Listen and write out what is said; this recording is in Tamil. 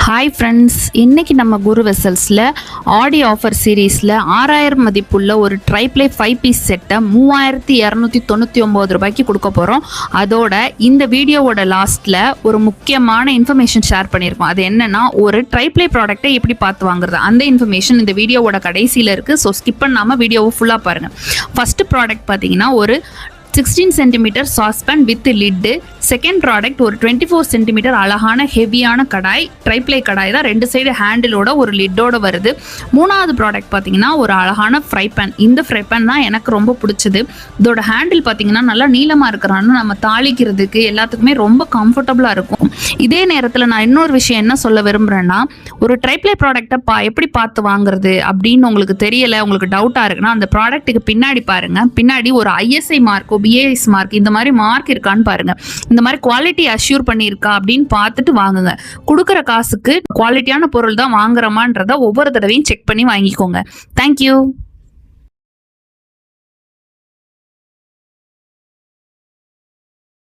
ஹாய் ஃப்ரெண்ட்ஸ், இன்றைக்கி நம்ம குரு வெசல்ஸில் ஆடி ஆஃபர் சீரீஸில் 6000 மதிப்புள்ள ஒரு ட்ரைப்ளே 5 பீஸ் செட்டை 3299 ரூபாய்க்கு கொடுக்க போகிறோம். அதோட இந்த வீடியோவோட லாஸ்ட்டில் ஒரு முக்கியமான இன்ஃபர்மேஷன் ஷேர் பண்ணியிருக்கோம். அது என்னென்னா, ஒரு ட்ரைப்ளே ப்ராடக்ட்டை எப்படி பார்த்து வாங்குறது, அந்த இன்ஃபர்மேஷன் இந்த வீடியோவோட கடைசியில் இருக்குது. ஸோ ஸ்கிப் பண்ணாமல் வீடியோவை ஃபுல்லாக பாருங்கள். ஃபஸ்ட்டு ப்ராடக்ட் பார்த்தீங்கன்னா ஒரு 16 centimetre saucepan with lid. Second product ஒரு 24 சென்டிமீட்டர் அழகான ஹெவியான கடாய், ட்ரைப்ளே கடாய் தான், 2 சைடு ஹேண்டிலோட ஒரு லிட்டோட வருது. மூணாவது ப்ராடக்ட் பார்த்தீங்கன்னா ஒரு அழகான ஃப்ரை பேன். இந்த ஃப்ரை பேன் தான் எனக்கு ரொம்ப பிடிச்சது. இதோட ஹேண்டில் பார்த்தீங்கன்னா நல்லா நீளமாக இருக்கிறான்னு நம்ம தாளிக்கிறதுக்கு எல்லாத்துக்குமே ரொம்ப கம்ஃபர்டபுளாக இருக்கும். இதே நேரத்தில் நான் இன்னொரு விஷயம் என்ன சொல்ல விரும்புகிறேன்னா, ஒரு ட்ரைப்ளே ப்ராடக்டை எப்படி பார்த்து வாங்குறது அப்படின்னு உங்களுக்கு தெரியலை, உங்களுக்கு டவுட்டாக இருக்குன்னா அந்த ப்ராடக்ட்டுக்கு பின்னாடி பாருங்கள். பின்னாடி ஒரு ISI மார்க்கோ BIS மார்க் இந்த மாதிரி மார்க் இருக்கான்னு பாருங்க. இந்த மாதிரி குவாலிட்டி அஷ்யூர் பண்ணியிருக்கா அப்படின்னு பார்த்துட்டு வாங்குங்க. கொடுக்குற காசுக்கு குவாலிட்டியான பொருள் தான் வாங்குறோமான்றதை ஒவ்வொரு தடவையும் செக் பண்ணி வாங்கிக்கோங்க. தேங்க்யூ.